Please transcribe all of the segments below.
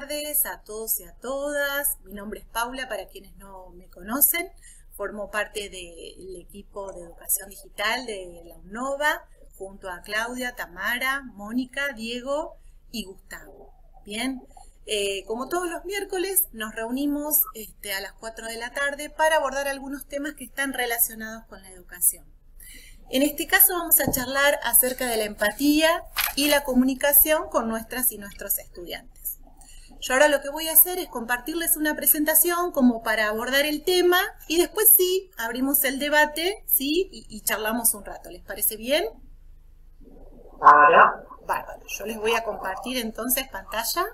tardes a todos y a todas. Mi nombre es Paula, para quienes no me conocen. Formo parte del equipo de educación digital de la UNOVA, junto a Claudia, Tamara, Mónica, Diego y Gustavo. Bien, como todos los miércoles, nos reunimos a las 4 de la tarde para abordar algunos temas que están relacionados con la educación. En este caso vamos a charlar acerca de la empatía y la comunicación con nuestras y nuestros estudiantes. Yo ahora lo que voy a hacer es compartirles una presentación como para abordar el tema y después sí, abrimos el debate, ¿sí? y charlamos un rato. ¿Les parece bien? Claro. Bárbaro. Yo les voy a compartir entonces pantalla.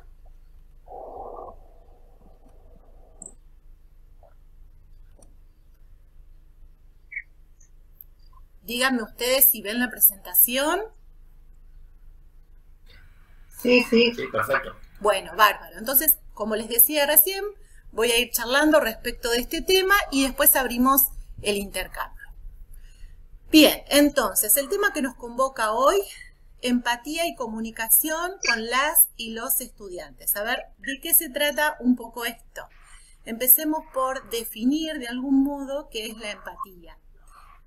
Díganme ustedes si ven la presentación. Sí, sí. Sí, perfecto. Bueno, bárbaro. Entonces, como les decía recién, voy a ir charlando respecto de este tema y después abrimos el intercambio. Bien, entonces, el tema que nos convoca hoy, empatía y comunicación con las y los estudiantes. A ver, ¿de qué se trata un poco esto? Empecemos por definir de algún modo qué es la empatía.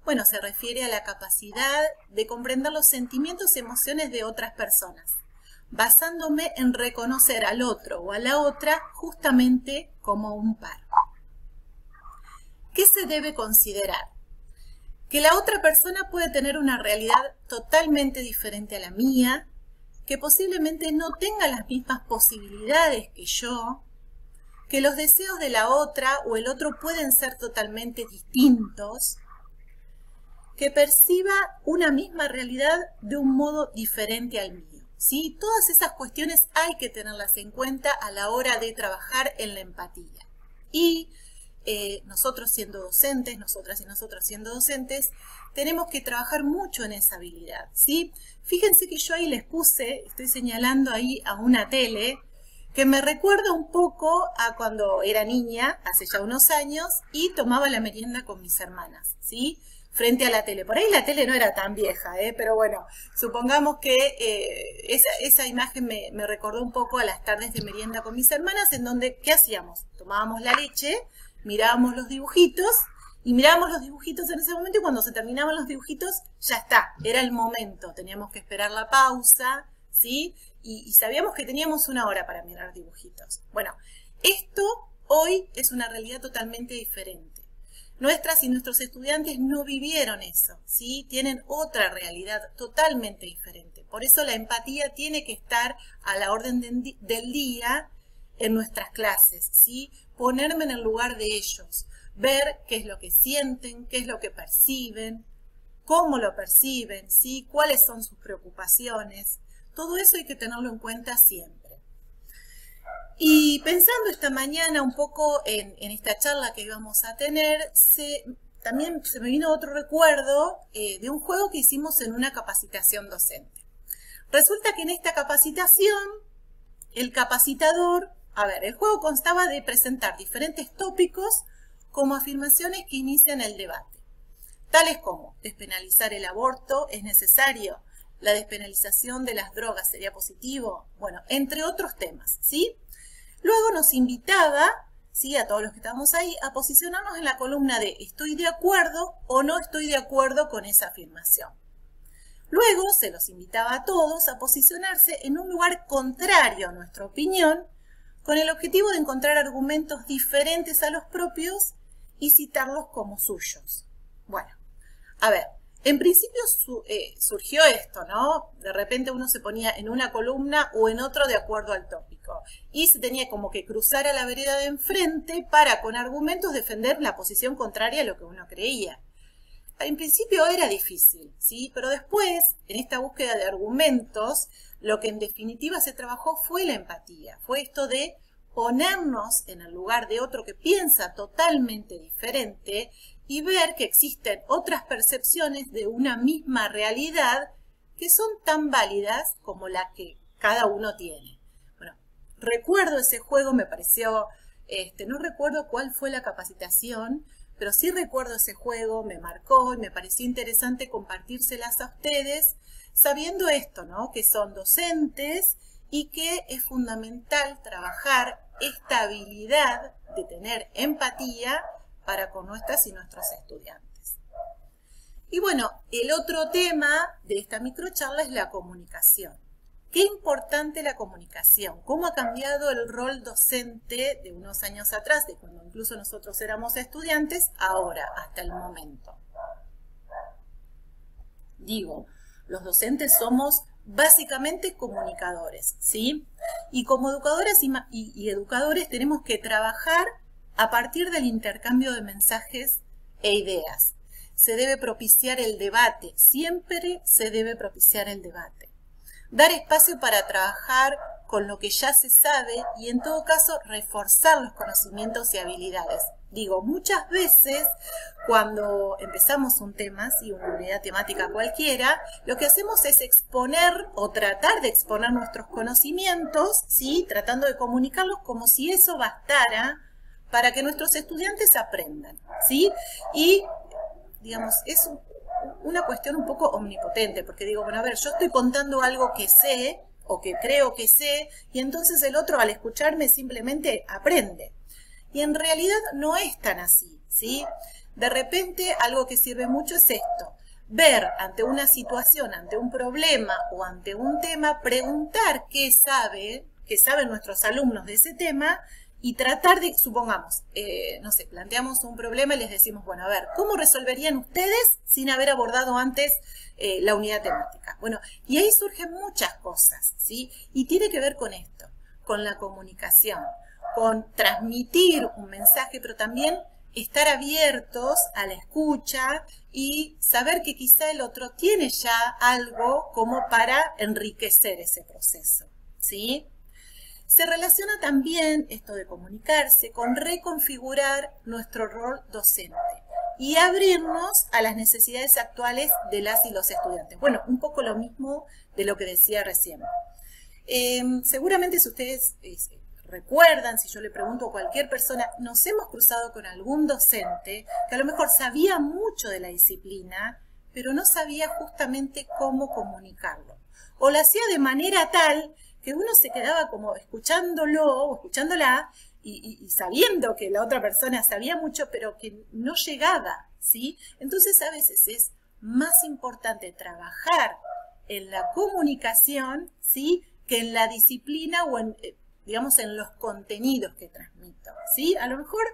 Bueno, se refiere a la capacidad de comprender los sentimientos y emociones de otras personas, basándome en reconocer al otro o a la otra justamente como un par. ¿Qué se debe considerar? Que la otra persona puede tener una realidad totalmente diferente a la mía, que posiblemente no tenga las mismas posibilidades que yo, que los deseos de la otra o el otro pueden ser totalmente distintos, que perciba una misma realidad de un modo diferente al mío. ¿Sí? Todas esas cuestiones hay que tenerlas en cuenta a la hora de trabajar en la empatía. Y nosotros siendo docentes, nosotras y nosotros siendo docentes, tenemos que trabajar mucho en esa habilidad. ¿Sí? Fíjense que yo ahí les puse, estoy señalando ahí a una tele, que me recuerda un poco a cuando era niña, hace ya unos años, y tomaba la merienda con mis hermanas, ¿sí? Frente a la tele. Por ahí la tele no era tan vieja, pero bueno, supongamos que esa imagen me recordó un poco a las tardes de merienda con mis hermanas, en donde, ¿qué hacíamos? Tomábamos la leche, mirábamos los dibujitos, y mirábamos los dibujitos en ese momento, y cuando se terminaban los dibujitos, ya está, era el momento, teníamos que esperar la pausa, ¿sí? Y sabíamos que teníamos una hora para mirar dibujitos. Bueno, esto hoy es una realidad totalmente diferente. Nuestras y nuestros estudiantes no vivieron eso, ¿sí? Tienen otra realidad totalmente diferente. Por eso la empatía tiene que estar a la orden del día en nuestras clases, ¿sí? Ponerme en el lugar de ellos, ver qué es lo que sienten, qué es lo que perciben, cómo lo perciben, ¿sí? Cuáles son sus preocupaciones. Todo eso hay que tenerlo en cuenta siempre. Y pensando esta mañana un poco en esta charla que íbamos a tener, también se me vino otro recuerdo de un juego que hicimos en una capacitación docente. Resulta que en esta capacitación, el capacitador, el juego constaba de presentar diferentes tópicos como afirmaciones que inician el debate. Tales como, despenalizar el aborto es necesario, la despenalización de las drogas sería positivo, bueno, entre otros temas, ¿sí? Luego nos invitaba, ¿sí? A todos los que estábamos ahí, a posicionarnos en la columna de estoy de acuerdo o no estoy de acuerdo con esa afirmación. Luego se los invitaba a todos a posicionarse en un lugar contrario a nuestra opinión, con el objetivo de encontrar argumentos diferentes a los propios y citarlos como suyos. Bueno, a ver. En principio surgió esto, ¿no? De repente uno se ponía en una columna o en otro de acuerdo al tópico. Y se tenía como que cruzar a la vereda de enfrente para, con argumentos, defender la posición contraria a lo que uno creía. En principio era difícil, ¿sí? Pero después, en esta búsqueda de argumentos, lo que en definitiva se trabajó fue la empatía. Fue esto de ponernos en el lugar de otro que piensa totalmente diferente y ver que existen otras percepciones de una misma realidad que son tan válidas como la que cada uno tiene. Bueno, recuerdo ese juego, me pareció, no recuerdo cuál fue la capacitación, pero sí recuerdo ese juego, me marcó y me pareció interesante compartírselas a ustedes, sabiendo esto, ¿no? Que son docentes y que es fundamental trabajar esta habilidad de tener empatía para con nuestras y nuestros estudiantes. Y bueno, el otro tema de esta microcharla es la comunicación. Qué importante la comunicación, cómo ha cambiado el rol docente de unos años atrás, de cuando incluso nosotros éramos estudiantes, ahora, hasta el momento. Digo, los docentes somos básicamente comunicadores, ¿sí? Y como educadoras y educadores tenemos que trabajar a partir del intercambio de mensajes e ideas. Se debe propiciar el debate, siempre se debe propiciar el debate. Dar espacio para trabajar con lo que ya se sabe y en todo caso reforzar los conocimientos y habilidades. Digo, muchas veces cuando empezamos un tema, ¿sí? Una unidad temática cualquiera, lo que hacemos es exponer o tratar de exponer nuestros conocimientos, ¿sí? Tratando de comunicarlos como si eso bastara para que nuestros estudiantes aprendan, ¿sí? Y, digamos, es una cuestión un poco omnipotente, porque digo, bueno, a ver, yo estoy contando algo que sé o que creo que sé, y entonces el otro al escucharme simplemente aprende. Y en realidad no es tan así, ¿sí? De repente algo que sirve mucho es esto, ver ante una situación, ante un problema o ante un tema, preguntar qué saben nuestros alumnos de ese tema y tratar de, supongamos, no sé, planteamos un problema y les decimos, bueno, a ver, ¿cómo resolverían ustedes sin haber abordado antes la unidad temática? Bueno, y ahí surgen muchas cosas, ¿sí? Y tiene que ver con esto, con la comunicación, con transmitir un mensaje, pero también estar abiertos a la escucha y saber que quizá el otro tiene ya algo como para enriquecer ese proceso, ¿sí? Se relaciona también esto de comunicarse con reconfigurar nuestro rol docente y abrirnos a las necesidades actuales de las y los estudiantes. Bueno, un poco lo mismo de lo que decía recién. Seguramente si ustedes recuerdan, si yo le pregunto a cualquier persona, nos hemos cruzado con algún docente que a lo mejor sabía mucho de la disciplina, pero no sabía justamente cómo comunicarlo. O lo hacía de manera tal que uno se quedaba como escuchándolo o escuchándola y sabiendo que la otra persona sabía mucho, pero que no llegaba, ¿sí? Entonces a veces es más importante trabajar en la comunicación, ¿sí? Que en la disciplina o en, digamos, en los contenidos que transmito, ¿sí? A lo mejor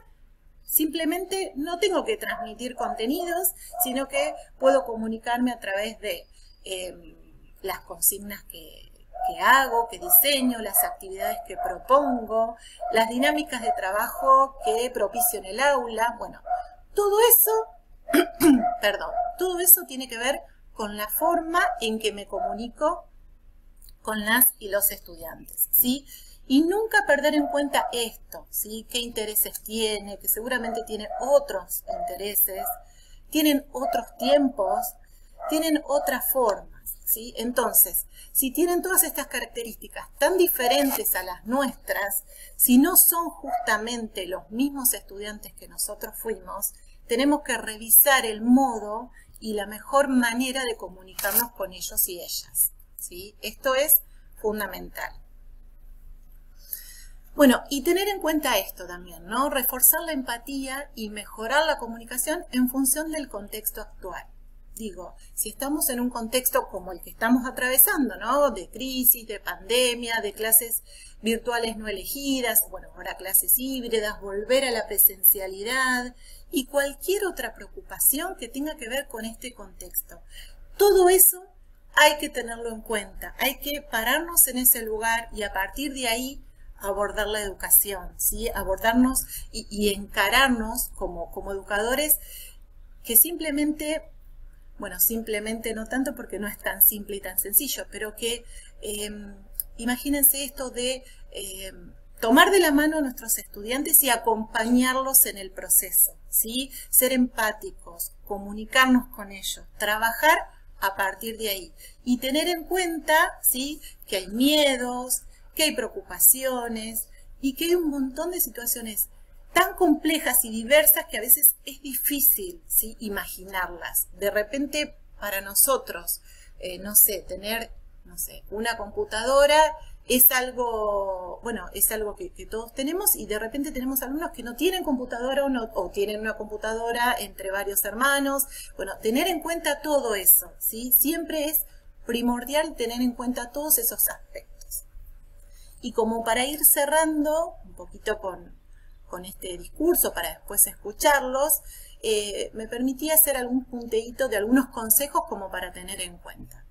simplemente no tengo que transmitir contenidos, sino que puedo comunicarme a través de las consignas que hago, que diseño, las actividades que propongo, las dinámicas de trabajo que propicio en el aula. Bueno, todo eso, perdón, todo eso tiene que ver con la forma en que me comunico con las y los estudiantes, ¿sí? Y nunca perder en cuenta esto, ¿sí? ¿Qué intereses tiene? Que seguramente tiene otros intereses, tienen otros tiempos, tienen otras formas, ¿sí? Entonces, si tienen todas estas características tan diferentes a las nuestras, si no son justamente los mismos estudiantes que nosotros fuimos, tenemos que revisar el modo y la mejor manera de comunicarnos con ellos y ellas, ¿sí? Esto es fundamental. Bueno, y tener en cuenta esto también, ¿no? Reforzar la empatía y mejorar la comunicación en función del contexto actual. Digo, si estamos en un contexto como el que estamos atravesando, ¿no? De crisis, de pandemia, de clases virtuales no elegidas, bueno, ahora clases híbridas, volver a la presencialidad y cualquier otra preocupación que tenga que ver con este contexto. Todo eso hay que tenerlo en cuenta, hay que pararnos en ese lugar y a partir de ahí abordar la educación, ¿sí? Abordarnos y encararnos como educadores que simplemente, bueno, simplemente no tanto porque no es tan simple y tan sencillo, pero que imagínense esto de tomar de la mano a nuestros estudiantes y acompañarlos en el proceso, ¿sí? Ser empáticos, comunicarnos con ellos, trabajar a partir de ahí y tener en cuenta, ¿sí? Que hay miedos, que hay preocupaciones y que hay un montón de situaciones tan complejas y diversas que a veces es difícil, ¿sí? Imaginarlas. De repente para nosotros, no sé, tener, no sé, una computadora es algo, bueno, es algo que todos tenemos, y de repente tenemos alumnos que no tienen computadora o tienen una computadora entre varios hermanos. Bueno, tener en cuenta todo eso, ¿sí? Siempre es primordial tener en cuenta todos esos aspectos. Y como para ir cerrando un poquito con este discurso, para después escucharlos, me permití hacer algún punteíto de algunos consejos como para tener en cuenta.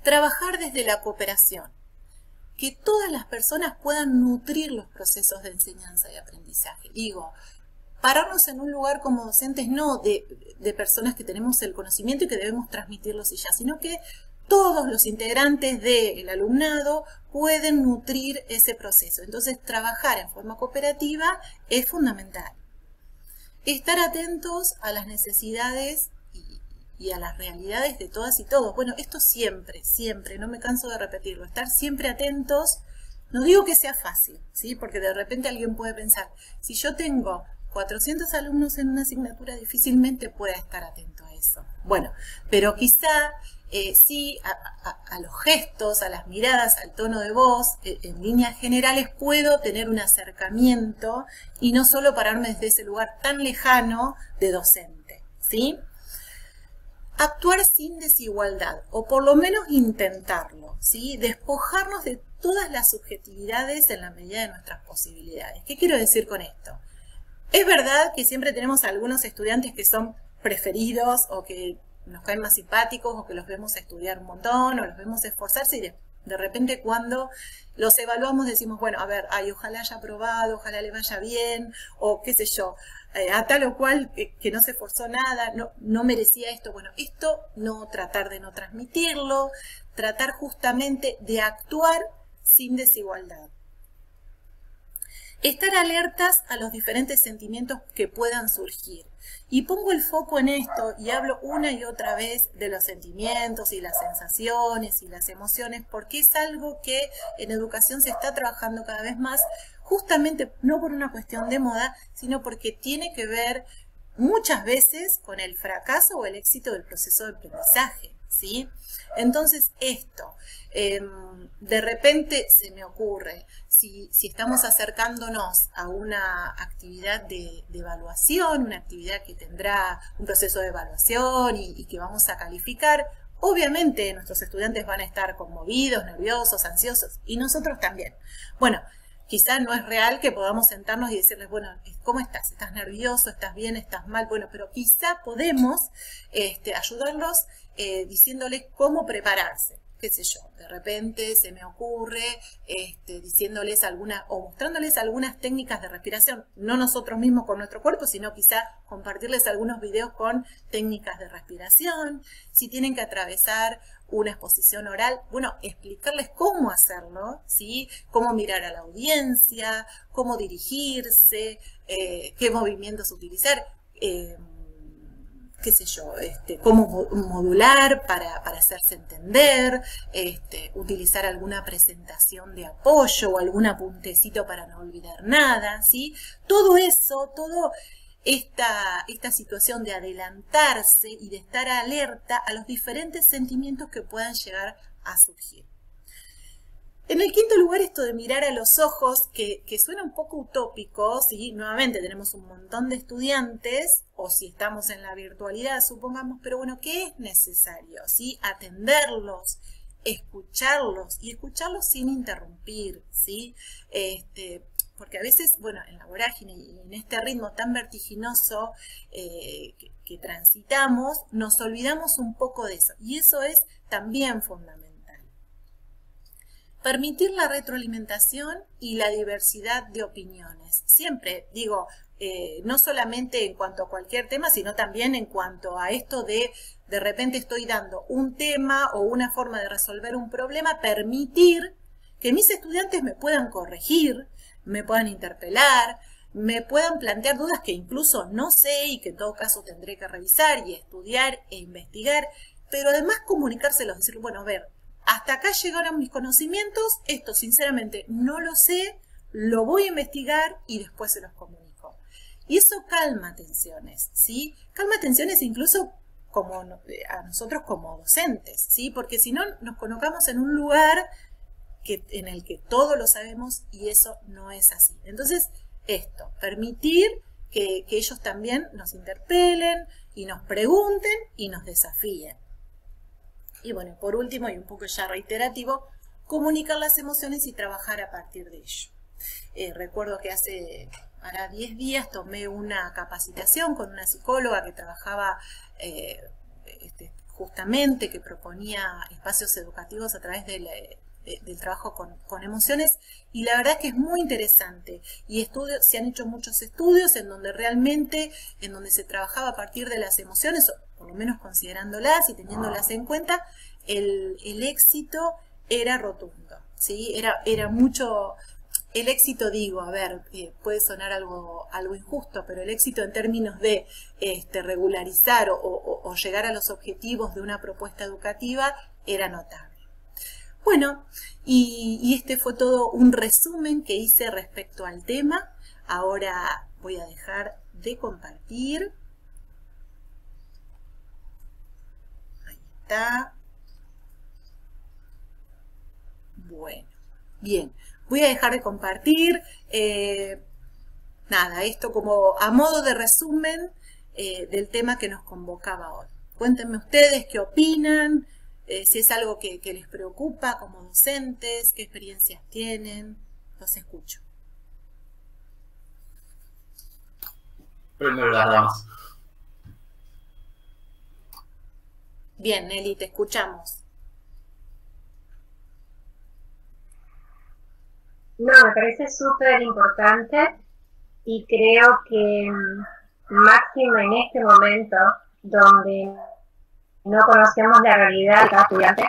Trabajar desde la cooperación. Que todas las personas puedan nutrir los procesos de enseñanza y aprendizaje. Digo, pararnos en un lugar como docentes no de personas que tenemos el conocimiento y que debemos transmitirlos y ya, sino que todos los integrantes del alumnado pueden nutrir ese proceso. Entonces, trabajar en forma cooperativa es fundamental. Estar atentos a las necesidades y a las realidades de todas y todos. Bueno, esto siempre, no me canso de repetirlo. Estar siempre atentos, no digo que sea fácil, ¿sí? Porque de repente alguien puede pensar, si yo tengo 400 alumnos en una asignatura, difícilmente pueda estar atento a eso. Bueno, pero quizá sí a los gestos, a las miradas, al tono de voz, en líneas generales puedo tener un acercamiento y no solo pararme desde ese lugar tan lejano de docente, ¿sí? Actuar sin desigualdad, o por lo menos intentarlo, ¿sí? Despojarnos de todas las subjetividades en la medida de nuestras posibilidades. ¿Qué quiero decir con esto? Es verdad que siempre tenemos algunos estudiantes que son preferidos o que nos caen más simpáticos o que los vemos estudiar un montón o los vemos esforzarse y de repente cuando los evaluamos decimos, bueno, a ver, ay, ojalá haya aprobado, ojalá le vaya bien, o qué sé yo, a tal o cual que no se esforzó nada, no merecía esto. Bueno, esto no, tratar de no transmitirlo, tratar justamente de actuar sin desigualdad. Estar alertas a los diferentes sentimientos que puedan surgir. Y pongo el foco en esto y hablo una y otra vez de los sentimientos y las sensaciones y las emociones, porque es algo que en educación se está trabajando cada vez más, justamente no por una cuestión de moda, sino porque tiene que ver muchas veces con el fracaso o el éxito del proceso de aprendizaje, ¿sí? Entonces esto, de repente se me ocurre, si estamos acercándonos a una actividad de evaluación, una actividad que tendrá un proceso de evaluación y que vamos a calificar, obviamente nuestros estudiantes van a estar conmovidos, nerviosos, ansiosos, y nosotros también. Bueno, quizás no es real que podamos sentarnos y decirles, bueno, ¿cómo estás? ¿Estás nervioso? ¿Estás bien? ¿Estás mal? Bueno, pero quizá podemos ayudarlos diciéndoles cómo prepararse. Qué sé yo, de repente se me ocurre diciéndoles o mostrándoles algunas técnicas de respiración, no nosotros mismos con nuestro cuerpo, sino quizá compartirles algunos videos con técnicas de respiración. Si tienen que atravesar una exposición oral, bueno, explicarles cómo hacerlo, ¿sí? Cómo mirar a la audiencia, cómo dirigirse, qué movimientos utilizar, qué sé yo, cómo modular para hacerse entender, utilizar alguna presentación de apoyo o algún apuntecito para no olvidar nada, ¿sí? Todo eso, esta situación de adelantarse y de estar alerta a los diferentes sentimientos que puedan llegar a surgir. En el quinto lugar, esto de mirar a los ojos, que suena un poco utópico, ¿sí? Nuevamente tenemos un montón de estudiantes, o si estamos en la virtualidad, supongamos, pero bueno, ¿qué es necesario? ¿Sí? Atenderlos, escucharlos, y escucharlos sin interrumpir, ¿sí? Porque a veces, bueno, en la vorágine y en este ritmo tan vertiginoso que transitamos, nos olvidamos un poco de eso, y eso es también fundamental. Permitir la retroalimentación y la diversidad de opiniones. Siempre digo, no solamente en cuanto a cualquier tema, sino también en cuanto a esto de repente estoy dando un tema o una forma de resolver un problema, permitir que mis estudiantes me puedan corregir, me puedan interpelar, me puedan plantear dudas que incluso no sé y que en todo caso tendré que revisar y estudiar e investigar, pero además comunicárselos, decir, bueno, a ver, hasta acá llegaron mis conocimientos, esto sinceramente no lo sé, lo voy a investigar y después se los comunico. Y eso calma tensiones, ¿sí? Calma tensiones incluso a nosotros como docentes, ¿sí? Porque si no nos colocamos en un lugar en el que todo lo sabemos y eso no es así. Entonces, esto, permitir que ellos también nos interpelen y nos pregunten y nos desafíen. Y bueno, por último, y un poco ya reiterativo, comunicar las emociones y trabajar a partir de ello. Recuerdo que ahora 10 días tomé una capacitación con una psicóloga que trabajaba justamente, que proponía espacios educativos a través del trabajo con emociones, y la verdad es que es muy interesante, y se han hecho muchos estudios en donde realmente, en donde se trabajaba a partir de las emociones, o por lo menos considerándolas y teniéndolas en cuenta, el éxito era rotundo, ¿sí? Era mucho. El éxito, digo, a ver, puede sonar algo injusto, pero el éxito en términos de regularizar o llegar a los objetivos de una propuesta educativa era notable. Bueno, y este fue todo un resumen que hice respecto al tema. Ahora voy a dejar de compartir. Ahí está. Bueno, bien. Voy a dejar de compartir. Nada, esto como a modo de resumen del tema que nos convocaba hoy. Cuéntenme ustedes qué opinan. Si es algo que les preocupa como docentes, qué experiencias tienen, los escucho. Primero las damas. Bien, Nelly, te escuchamos. No, me parece súper importante y creo que máximo en este momento donde no conocemos la realidad de cada estudiante,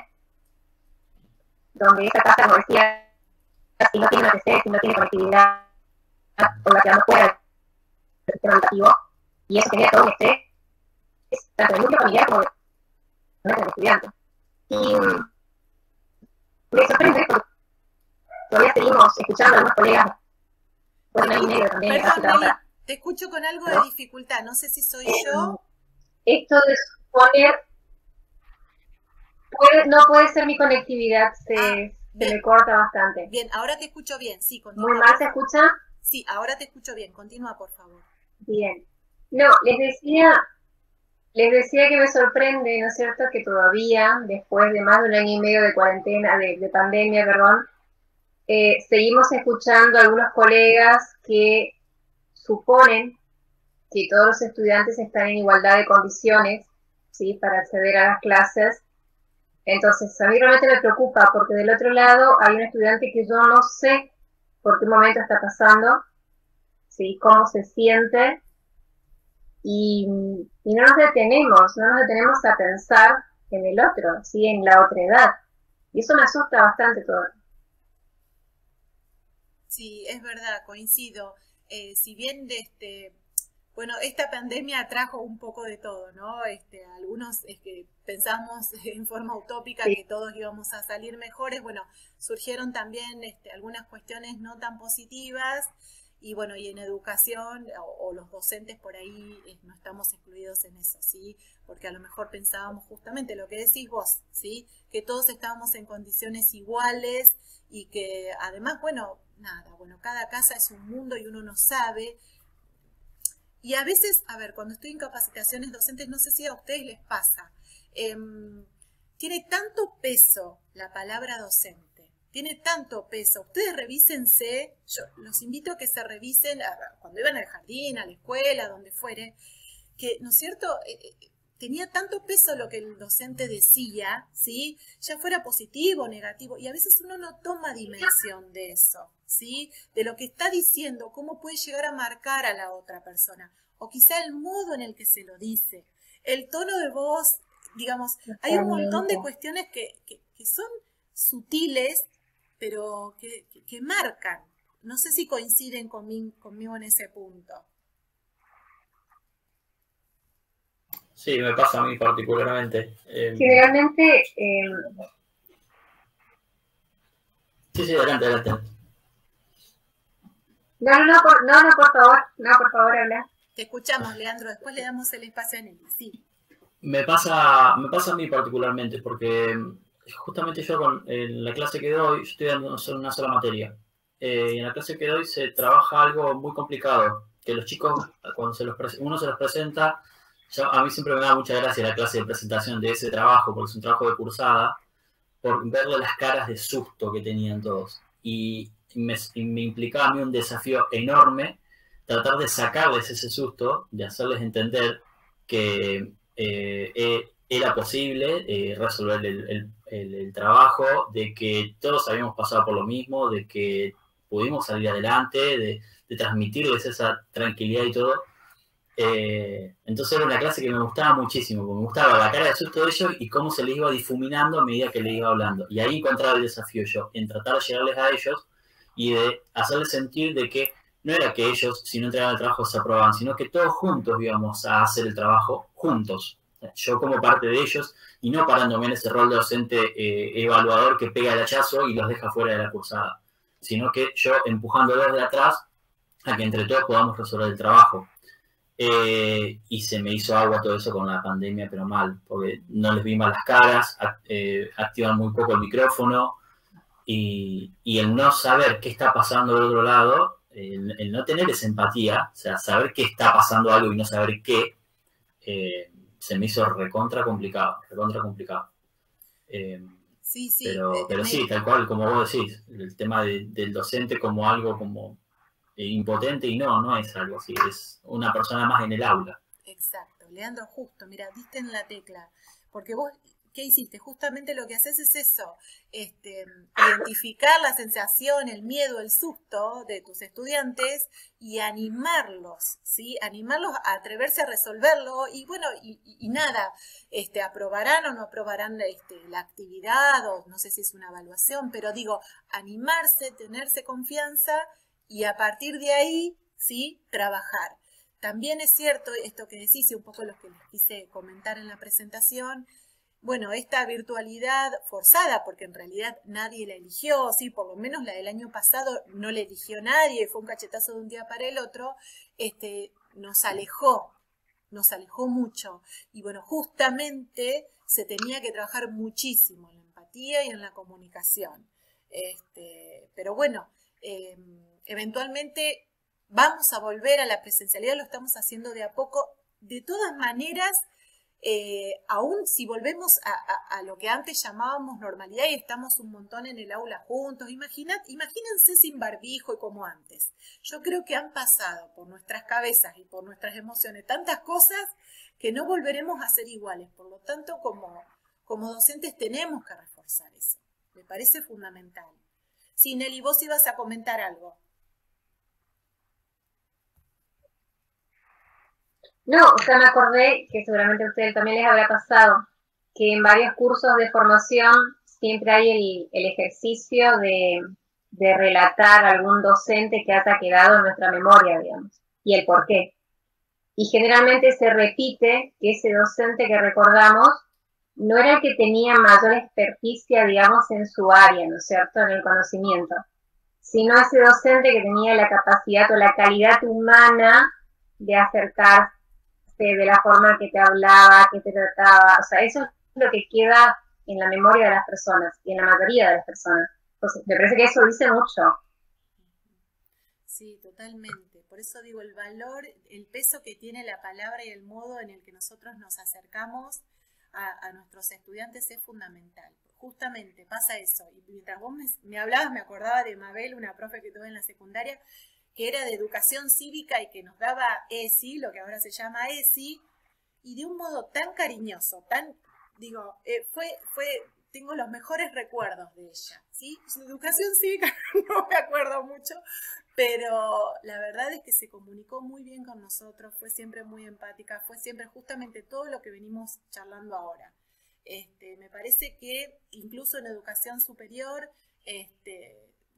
donde esa casa, como decía, si no tiene una PC, si no tiene conectividad, o la quedamos fuera del sistema educativo, y eso genera todo un estrés, tanto del núcleo familiar como del estudiante. Y me sorprende porque todavía seguimos escuchando a algunos colegas por un año y medio también. Perdón, Nelly, te escucho con algo de dificultad, no sé si soy yo. Esto de suponer... no puede ser mi conectividad, se me corta bastante. Bien, ahora te escucho bien, sí, continúa. ¿Muy mal se escucha? Sí, ahora te escucho bien, continúa por favor. Bien. No, les decía que me sorprende, ¿no es cierto?, que todavía, después de más de un año y medio de cuarentena, de pandemia, perdón, seguimos escuchando a algunos colegas que suponen que todos los estudiantes están en igualdad de condiciones, ¿sí?, para acceder a las clases. Entonces, a mí realmente me preocupa porque del otro lado hay un estudiante que yo no sé por qué momento está pasando, ¿sí?, cómo se siente, y no nos detenemos a pensar en el otro, ¿sí?, en la otredad. Y eso me asusta bastante todo. Sí, es verdad, coincido. Si bien bueno, esta pandemia trajo un poco de todo, ¿no? Algunos que pensamos en forma utópica que todos íbamos a salir mejores. Bueno, surgieron también algunas cuestiones no tan positivas, y bueno, y en educación o los docentes por ahí no estamos excluidos en eso, ¿sí? Porque a lo mejor pensábamos justamente lo que decís vos, ¿sí? Que todos estábamos en condiciones iguales y que además, bueno, cada casa es un mundo y uno no sabe. Y a veces, a ver, cuando estoy en capacitaciones docentes, no sé si a ustedes les pasa, tiene tanto peso la palabra docente, tiene tanto peso. Ustedes revísense, yo los invito a que se revisen cuando iban al jardín, a la escuela, donde fuere, que, ¿no es cierto?, tenía tanto peso lo que el docente decía, ¿sí?, ya fuera positivo o negativo, y a veces uno no toma dimensión de eso, ¿sí?, de lo que está diciendo, cómo puede llegar a marcar a la otra persona, o quizá el modo en el que se lo dice, el tono de voz, digamos, hay un montón de cuestiones que son sutiles, pero que marcan. No sé si coinciden conmigo en ese punto. Sí, me pasa a mí particularmente. Generalmente... Sí, adelante. No, por favor, habla. Te escuchamos, Leandro, después le damos el espacio a Nelly, sí. Me pasa a mí particularmente, porque justamente yo en la clase que doy, yo estoy dando solo una sola materia. Y en la clase que doy se trabaja algo muy complicado, que los chicos, cuando uno se los presenta, a mí siempre me da mucha gracia la clase de presentación de ese trabajo, porque es un trabajo de cursada, por verle las caras de susto que tenían todos. Y me implicaba a mí un desafío enorme tratar de sacarles ese susto, de hacerles entender que era posible resolver el trabajo, de que todos habíamos pasado por lo mismo, de que pudimos salir adelante, de transmitirles esa tranquilidad y todo. Entonces era una clase que me gustaba muchísimo, porque me gustaba la cara de susto de ellos y cómo se les iba difuminando a medida que les iba hablando. Y ahí encontraba el desafío yo, en tratar de llegarles a ellos y de hacerles sentir de que no era que ellos, si no entregaban el trabajo, se aprobaban, sino que todos juntos íbamos a hacer el trabajo juntos. Yo como parte de ellos y no parándome en ese rol de docente evaluador que pega el hachazo y los deja fuera de la cursada, sino que yo empujándolos de atrás a que entre todos podamos resolver el trabajo. Y se me hizo agua todo eso con la pandemia, pero mal, porque no les vi mal las caras, activan muy poco el micrófono y el no saber qué está pasando del otro lado, el no tener esa empatía, o sea, saber que está pasando algo y no saber qué, se me hizo recontra complicado. Sí, sí. Pero sí, tal cual, como vos decís, el tema del docente como algo como impotente y no es algo así, es una persona más en el aula. Exacto, Leandro, justo, mira, diste en la tecla, porque vos, ¿qué hiciste? Justamente lo que haces es eso, identificar la sensación, el miedo, el susto de tus estudiantes y animarlos, ¿sí? Animarlos a atreverse a resolverlo y bueno, y nada, aprobarán o no aprobarán la actividad o no sé si es una evaluación, pero digo, animarse, tenerse confianza y a partir de ahí, ¿sí? Trabajar. También es cierto esto que decís y un poco lo que les quise comentar en la presentación, bueno, esta virtualidad forzada, porque en realidad nadie la eligió, sí, por lo menos la del año pasado no la eligió nadie, fue un cachetazo de un día para el otro, nos alejó mucho. Y bueno, justamente se tenía que trabajar muchísimo en la empatía y en la comunicación. Pero bueno, eventualmente vamos a volver a la presencialidad, lo estamos haciendo de a poco. De todas maneras, aún si volvemos a lo que antes llamábamos normalidad y estamos un montón en el aula juntos, imagínense sin barbijo y como antes. Yo creo que han pasado por nuestras cabezas y por nuestras emociones tantas cosas que no volveremos a ser iguales. Por lo tanto, como docentes tenemos que reforzar eso. Me parece fundamental. Sí, Nelly, vos ibas a comentar algo. No, o sea, me acordé que seguramente a ustedes también les habrá pasado que en varios cursos de formación siempre hay el ejercicio de relatar a algún docente que haya quedado en nuestra memoria, digamos, y el por qué. Y generalmente se repite que ese docente que recordamos no era el que tenía mayor experticia, digamos, en su área, ¿no es cierto?, en el conocimiento, sino ese docente que tenía la capacidad o la calidad humana de acercarse de la forma que te hablaba, que te trataba, o sea, eso es lo que queda en la memoria de las personas y en la mayoría de las personas. Entonces, me parece que eso dice mucho. Sí, totalmente. Por eso digo, el valor, el peso que tiene la palabra y el modo en el que nosotros nos acercamos a nuestros estudiantes es fundamental. Justamente pasa eso. Y mientras vos me hablabas, me acordaba de Mabel, una profe que tuve en la secundaria, que era de educación cívica y que nos daba ESI, lo que ahora se llama ESI, y de un modo tan cariñoso, tengo los mejores recuerdos de ella, ¿sí? Su educación cívica no me acuerdo mucho, pero la verdad es que se comunicó muy bien con nosotros, fue siempre muy empática, fue siempre justamente todo lo que venimos charlando ahora. Me parece que incluso en educación superior,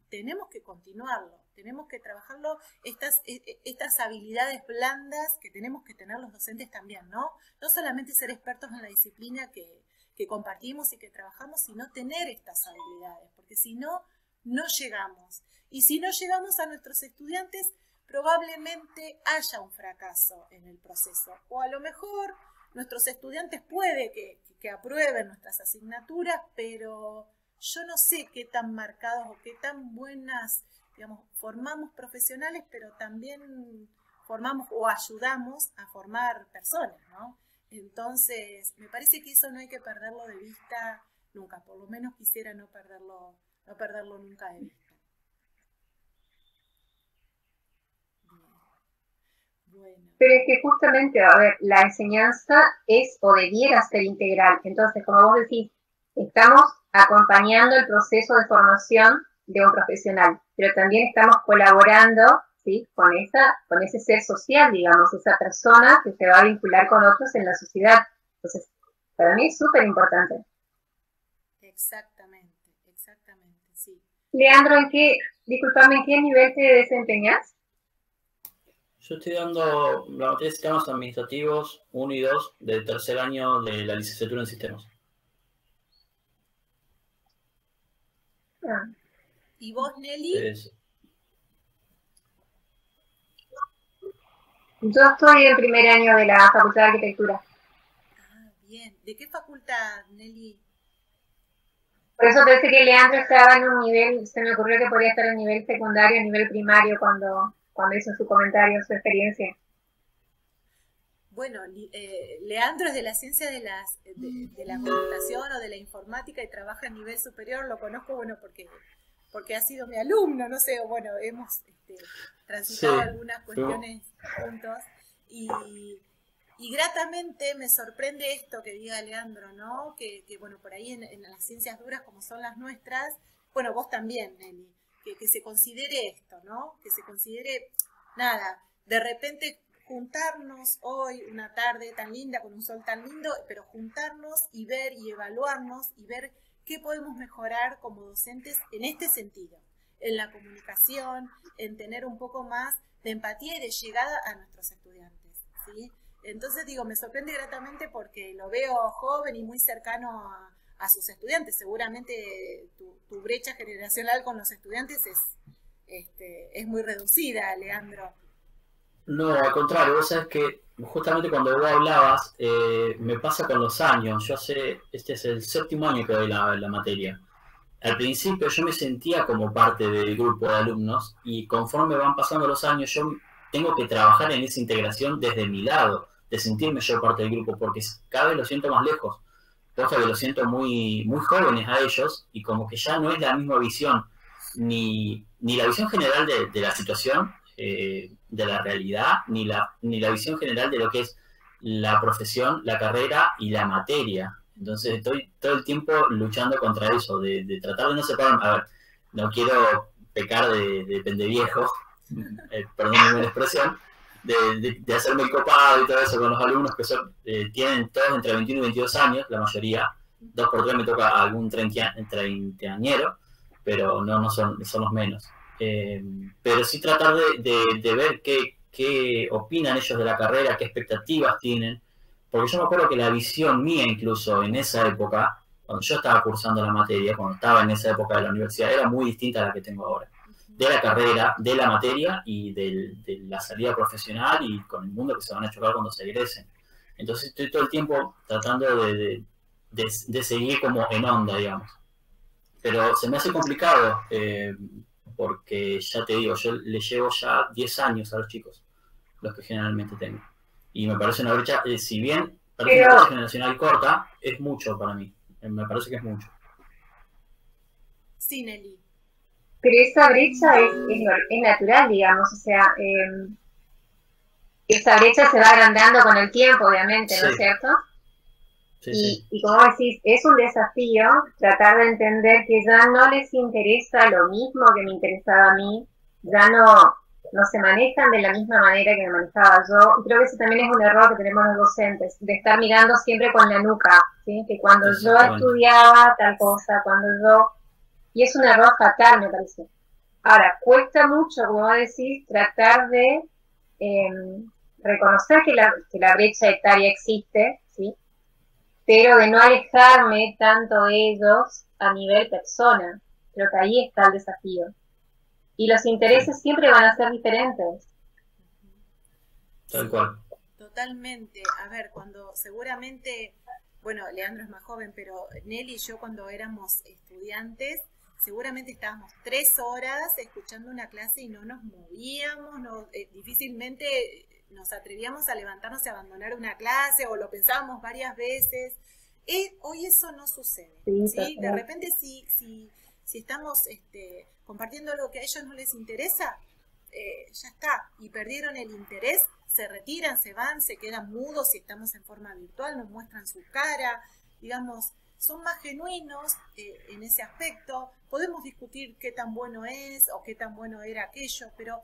tenemos que continuarlo, tenemos que trabajarlo, estas habilidades blandas que tenemos que tener los docentes también, ¿no? No solamente ser expertos en la disciplina que compartimos y que trabajamos, sino tener estas habilidades, porque si no, no llegamos. Y si no llegamos a nuestros estudiantes, probablemente haya un fracaso en el proceso. O a lo mejor nuestros estudiantes puede que aprueben nuestras asignaturas, pero yo no sé qué tan marcados o qué tan buenas, digamos, formamos profesionales, pero también formamos o ayudamos a formar personas, ¿no? Entonces, me parece que eso no hay que perderlo de vista nunca, por lo menos quisiera no perderlo nunca de vista. Bueno. Pero es que justamente, a ver, la enseñanza es o debiera ser integral. Entonces, como vos decís, estamos acompañando el proceso de formación de un profesional, pero también estamos colaborando, ¿sí?, con ese ser social, digamos, esa persona que se va a vincular con otros en la sociedad. Entonces, para mí es súper importante. Exactamente, sí. Leandro, ¿en qué nivel te desempeñas? Yo estoy dando la materia de sistemas administrativos 1 y 2 del tercer año de la licenciatura en sistemas. ¿Y vos, Nelly? Yo estoy en primer año de la Facultad de Arquitectura. Ah, bien. ¿De qué facultad, Nelly? Por eso pensé que Leandro estaba en un nivel, se me ocurrió que podría estar en nivel secundario, en nivel primario, cuando hizo su comentario, su experiencia. Bueno, Leandro es de la ciencia de la computación o de la informática y trabaja a nivel superior, lo conozco, bueno, porque ha sido mi alumno, no sé, bueno, hemos transitado algunas cuestiones juntos y gratamente me sorprende esto que diga Leandro, ¿no? Que bueno, por ahí en las ciencias duras como son las nuestras, bueno, vos también, Nelly, que se considere esto, ¿no? Que se considere, nada, de repente juntarnos hoy, una tarde tan linda, con un sol tan lindo, pero juntarnos y ver y evaluarnos y ver qué podemos mejorar como docentes en este sentido, en la comunicación, en tener un poco más de empatía y de llegada a nuestros estudiantes, ¿sí? Entonces digo, me sorprende gratamente porque lo veo joven y muy cercano a sus estudiantes. Seguramente tu brecha generacional con los estudiantes es muy reducida, Leandro. No, al contrario, vos sabés que justamente cuando vos hablabas, me pasa con los años. Este es el 7º año que doy la materia. Al principio yo me sentía como parte del grupo de alumnos y conforme van pasando los años yo tengo que trabajar en esa integración desde mi lado, de sentirme yo parte del grupo, porque cada vez lo siento más lejos. Cosa que lo siento muy, muy jóvenes a ellos y como que ya no es la misma visión, ni la visión general de la situación, de la realidad, ni la visión general de lo que es la profesión, la carrera y la materia. Entonces estoy todo el tiempo luchando contra eso, de tratar de no separarme. A ver, no quiero pecar de pendeviejo, perdón la expresión, de hacerme el copado y todo eso con los alumnos que tienen todos entre 21 y 22 años, la mayoría. 2 por 3 me toca algún treintañero, pero no son los menos. Pero sí tratar de ver qué opinan ellos de la carrera, qué expectativas tienen, porque yo me acuerdo que la visión mía incluso en esa época, cuando yo estaba cursando la materia, cuando estaba en esa época de la universidad, era muy distinta a la que tengo ahora, de la carrera, de la materia y de la salida profesional y con el mundo que se van a chocar cuando se egresen. Entonces estoy todo el tiempo tratando de seguir como en onda, digamos. Pero se me hace complicado, porque ya te digo, yo le llevo ya 10 años a los chicos, los que generalmente tengo. Y me parece una brecha, si bien parece una brecha generacional corta, es mucho para mí. Me parece que es mucho. Sí, Nelly. Pero esa brecha es natural, digamos, o sea, esa brecha se va agrandando con el tiempo, obviamente, ¿no es cierto? Sí. Y como decís, es un desafío tratar de entender que ya no les interesa lo mismo que me interesaba a mí, ya no se manejan de la misma manera que me manejaba yo. Y creo que ese también es un error que tenemos los docentes, de estar mirando siempre con la nuca, ¿sí? Que cuando yo estudiaba tal cosa, y es un error fatal, me parece. Ahora, cuesta mucho, como decís, tratar de reconocer que la brecha etaria existe, ¿sí? Pero de no alejarme tanto de ellos a nivel persona. Creo que ahí está el desafío. Y los intereses siempre van a ser diferentes. Tal cual. totalmente. A ver, cuando seguramente, bueno, Leandro es más joven, pero Nelly y yo cuando éramos estudiantes, seguramente estábamos 3 horas escuchando una clase y no nos movíamos, difícilmente nos atrevíamos a levantarnos y abandonar una clase, o lo pensábamos varias veces. Hoy eso no sucede, ¿sí? De repente si estamos compartiendo algo que a ellos no les interesa, ya está, y perdieron el interés, se retiran, se van, se quedan mudos. Si estamos en forma virtual, nos muestran su cara, digamos, son más genuinos en ese aspecto. Podemos discutir qué tan bueno es o qué tan bueno era aquello, pero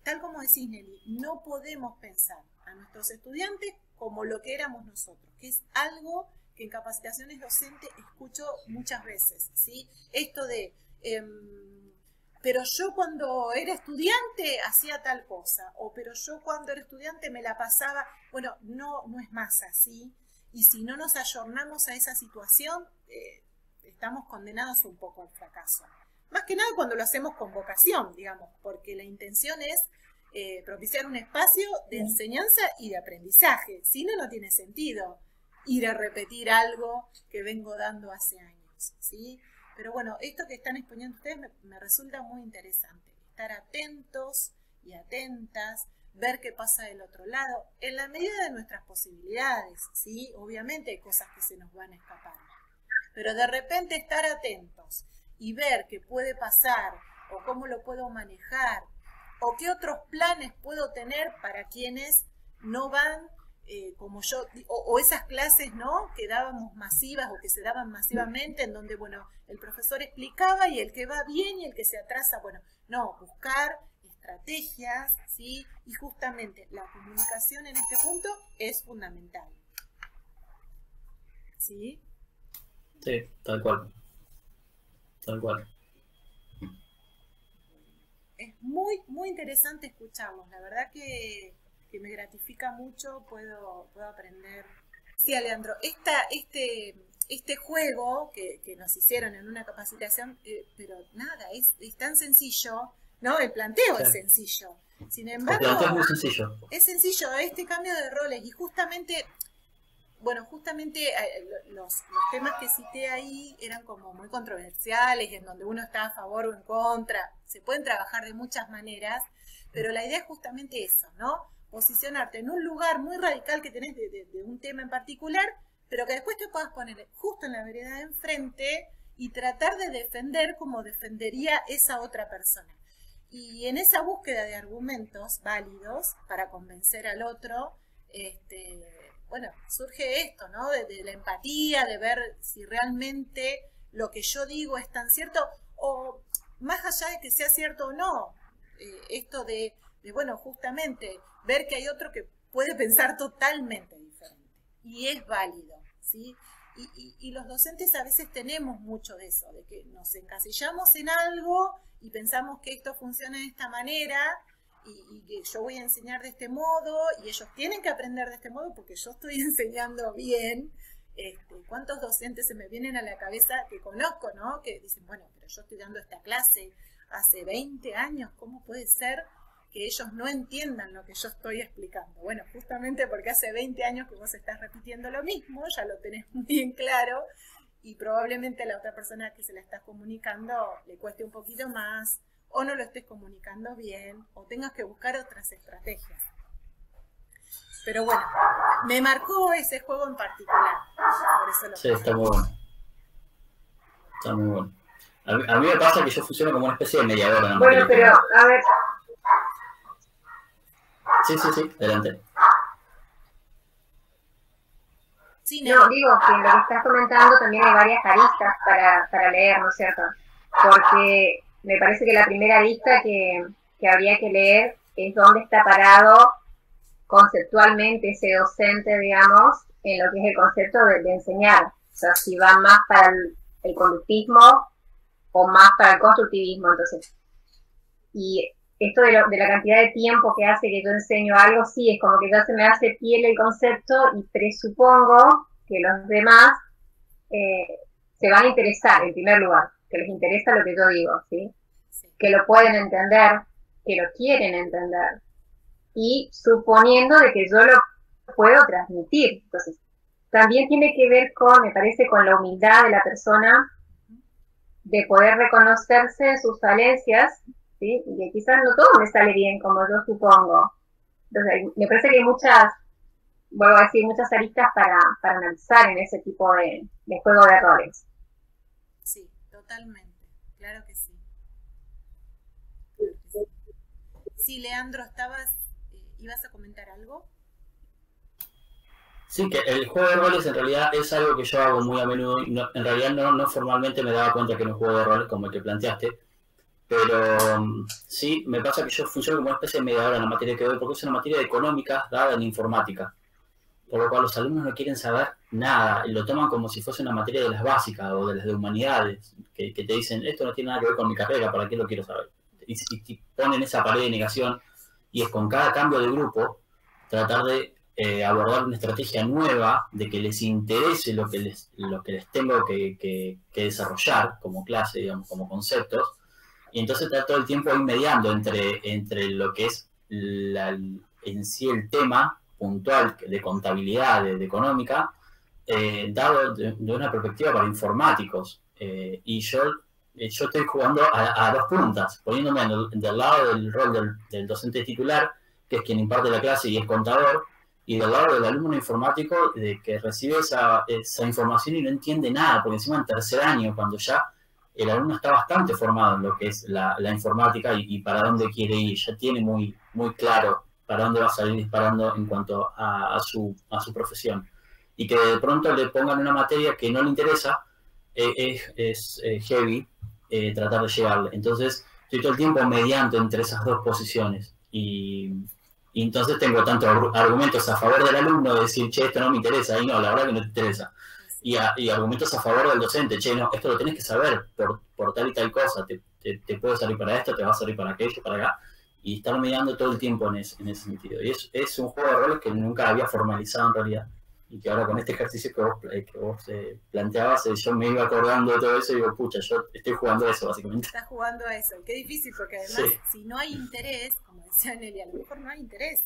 tal como decís, Nelly, no podemos pensar a nuestros estudiantes como lo que éramos nosotros, que es algo que en capacitaciones docentes escucho muchas veces, ¿sí? Esto de, pero yo cuando era estudiante hacía tal cosa, o pero yo cuando era estudiante me la pasaba. Bueno, no es más así, y si no nos ayornamos a esa situación, estamos condenados un poco al fracaso. Más que nada cuando lo hacemos con vocación, digamos, porque la intención es propiciar un espacio de enseñanza y de aprendizaje. Si no, no tiene sentido ir a repetir algo que vengo dando hace años, ¿sí? Pero bueno, esto que están exponiendo ustedes me resulta muy interesante. Estar atentos y atentas, ver qué pasa del otro lado, en la medida de nuestras posibilidades, ¿sí? Obviamente hay cosas que se nos van a escapar, pero de repente estar atentos y ver qué puede pasar, o cómo lo puedo manejar, o qué otros planes puedo tener para quienes no van como yo, o esas clases, ¿no?, que dábamos masivas o que se daban masivamente, en donde, bueno, el profesor explicaba y el que va bien y el que se atrasa, bueno, no, buscar estrategias, ¿sí? Y justamente la comunicación en este punto es fundamental. ¿Sí? Sí, tal cual. Tal cual. Es muy, muy interesante escucharlos. La verdad que me gratifica mucho, puedo aprender. Sí, Leandro, este juego que nos hicieron en una capacitación, pero nada, es tan sencillo, ¿no? El planteo es sencillo. Sin embargo, el planteo es muy sencillo. Es sencillo, este cambio de roles, y justamente, bueno, los temas que cité ahí eran como muy controversiales, en donde uno está a favor o en contra. Se pueden trabajar de muchas maneras, pero la idea es justamente eso, ¿no? Posicionarte en un lugar muy radical que tenés de un tema en particular, pero que después te puedas poner justo en la vereda de enfrente y tratar de defender como defendería esa otra persona. Y en esa búsqueda de argumentos válidos para convencer al otro, bueno, surge esto, ¿no? De la empatía, de ver si realmente lo que yo digo es tan cierto, o más allá de que sea cierto o no, esto de bueno, justamente ver que hay otro que puede pensar totalmente diferente y es válido, ¿sí? Y los docentes a veces tenemos mucho de eso, de que nos encasillamos en algo y pensamos que esto funciona de esta manera y que yo voy a enseñar de este modo y ellos tienen que aprender de este modo porque yo estoy enseñando bien. ¿Cuántos docentes se me vienen a la cabeza que conozco, ¿no? Que dicen, bueno, pero yo estoy dando esta clase hace 20 años, ¿cómo puede ser que ellos no entiendan lo que yo estoy explicando? Bueno, justamente porque hace 20 años que vos estás repitiendo lo mismo, ya lo tenés muy bien claro, y probablemente a la otra persona que se la estás comunicando le cueste un poquito más, o no lo estés comunicando bien, o tengas que buscar otras estrategias. Pero bueno, me marcó ese juego en particular. Por eso sí, está muy bueno. Está muy bueno. A mí me pasa que yo funciono como una especie de mediadora. Bueno, pero, a ver. Sí, adelante. Sí, no, digo que en lo que estás comentando también hay varias aristas para leer, ¿no es cierto? Porque me parece que la primera arista que habría que leer es dónde está parado conceptualmente ese docente, digamos, en lo que es el concepto de enseñar. O sea, si va más para el conductismo o más para el constructivismo, entonces. Y esto de la cantidad de tiempo que hace que yo enseño algo, sí, es como que ya se me hace piel el concepto y presupongo que los demás se van a interesar, en primer lugar, que les interesa lo que yo digo, ¿sí? Que lo pueden entender, que lo quieren entender, y suponiendo de que yo lo puedo transmitir. Entonces, también tiene que ver con, me parece, con la humildad de la persona, de poder reconocerse sus falencias, ¿sí? Y que quizás no todo me sale bien como yo supongo. Entonces, me parece que hay muchas, vuelvo a decir, muchas aristas para analizar en ese tipo de juego de roles. Sí, totalmente, claro que sí. Sí, Leandro, ¿ibas a comentar algo? Sí, que el juego de roles en realidad es algo que yo hago muy a menudo. Y en realidad no formalmente me daba cuenta que era un juego de roles como el que planteaste. Pero sí, me pasa que yo funciono como una especie de mediadora en la materia que doy, porque es una materia de económicas dada en informática. Por lo cual los alumnos no quieren saber nada, lo toman como si fuese una materia de las básicas o de las de humanidades, que te dicen, esto no tiene nada que ver con mi carrera, ¿para qué lo quiero saber? Y ponen esa pared de negación, y es con cada cambio de grupo tratar de abordar una estrategia nueva, de que les interese lo que les tengo que desarrollar como clase, digamos, como conceptos, y entonces está todo el tiempo ahí mediando entre lo que es en sí el tema puntual de contabilidad, de económica, dado de una perspectiva para informáticos. Y yo estoy jugando a dos puntas, poniéndome del lado del rol del docente titular, que es quien imparte la clase y es contador, y del lado del alumno informático, de que recibe esa información y no entiende nada, porque encima en tercer año, cuando ya el alumno está bastante formado en lo que es la informática y para dónde quiere ir, ya tiene muy claro para dónde va a salir disparando en cuanto a su profesión. Y que de pronto le pongan una materia que no le interesa, es heavy tratar de llegarle. Entonces, estoy todo el tiempo mediando entre esas dos posiciones. Y entonces tengo tanto argumentos a favor del alumno de decir, che, esto no me interesa, y no, la verdad que no te interesa. Y argumentos a favor del docente, che, no, esto lo tenés que saber por tal y tal cosa, te puede salir para esto, te va a salir para aquello, para acá, y estar mediando todo el tiempo en ese sentido. Y es un juego de roles que nunca había formalizado en realidad, y que ahora con este ejercicio que vos planteabas, yo me iba acordando de todo eso y digo, pucha, yo estoy jugando a eso básicamente. Estás jugando a eso, qué difícil, porque además, sí, si no hay interés, como decía Nelly, a lo mejor no hay interés.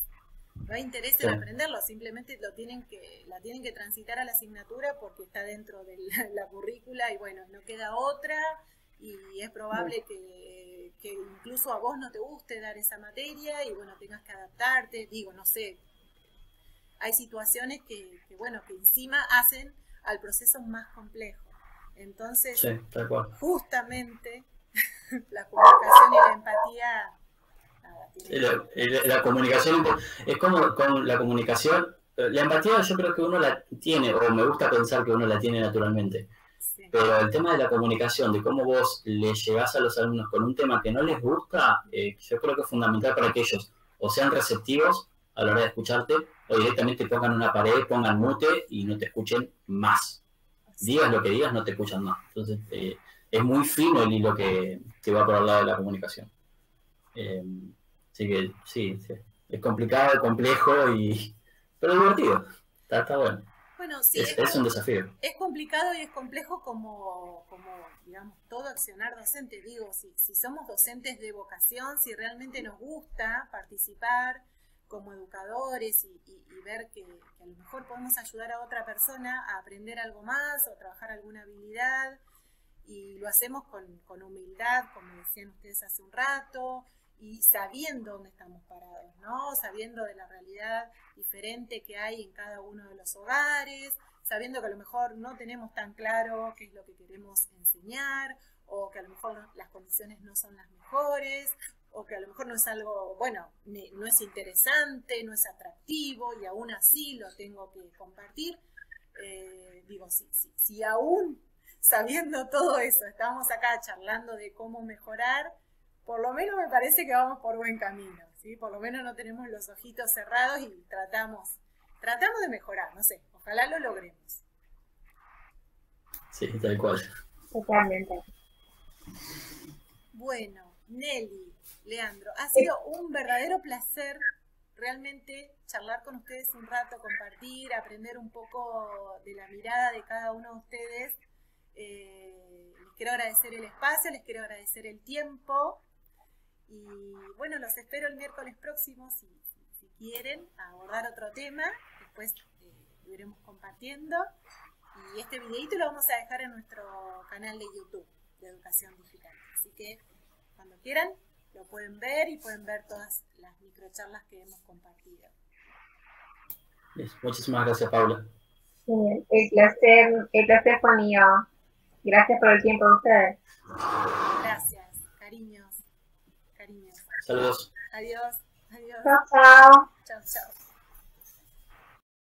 No hay interés en aprenderlo, simplemente la tienen que transitar a la asignatura porque está dentro de la currícula y bueno, no queda otra y es probable que incluso a vos no te guste dar esa materia y bueno, tengas que adaptarte, digo, no sé, hay situaciones que encima hacen al proceso más complejo. Entonces, sí, tal cual. Justamente la comunicación y la empatía... La comunicación es como con la comunicación. La empatía yo creo que uno la tiene, o me gusta pensar que uno la tiene naturalmente. Sí. Pero el tema de la comunicación, de cómo vos le llegás a los alumnos con un tema que no les gusta, yo creo que es fundamental para que ellos o sean receptivos a la hora de escucharte, o directamente pongan una pared, pongan mute y no te escuchen más. Sí. Digas lo que digas, no te escuchan más. Entonces, es muy fino el hilo que va por el lado de la comunicación. Así que sí, es complicado, complejo, pero divertido. Está bueno. Bueno, sí, es un desafío. Es complicado y es complejo como digamos, todo accionar docente. Digo, si somos docentes de vocación, si realmente nos gusta participar como educadores y ver que a lo mejor podemos ayudar a otra persona a aprender algo más o trabajar alguna habilidad, y lo hacemos con humildad, como decían ustedes hace un rato, y sabiendo dónde estamos parados, ¿no? Sabiendo de la realidad diferente que hay en cada uno de los hogares, sabiendo que a lo mejor no tenemos tan claro qué es lo que queremos enseñar, o que a lo mejor las condiciones no son las mejores, o que a lo mejor no es algo, bueno, no es interesante, no es atractivo, y aún así lo tengo que compartir. Digo, si aún sabiendo todo eso, estamos acá charlando de cómo mejorar, por lo menos me parece que vamos por buen camino, ¿sí? Por lo menos no tenemos los ojitos cerrados y tratamos de mejorar, no sé, ojalá lo logremos. Sí, tal cual. Totalmente. Bueno, Nelly, Leandro, ha sido un verdadero placer realmente charlar con ustedes un rato, compartir, aprender un poco de la mirada de cada uno de ustedes. Les quiero agradecer el espacio, les quiero agradecer el tiempo y bueno, los espero el miércoles próximo si quieren abordar otro tema. después lo iremos compartiendo. Y este videito lo vamos a dejar en nuestro canal de YouTube de Educación Digital. Así que cuando quieran lo pueden ver y pueden ver todas las microcharlas que hemos compartido. Muchísimas gracias, Paula. El placer fue mío. Gracias por el tiempo de ustedes. Gracias, cariños. Saludos. Adiós. Chao, chao. Chao, chao.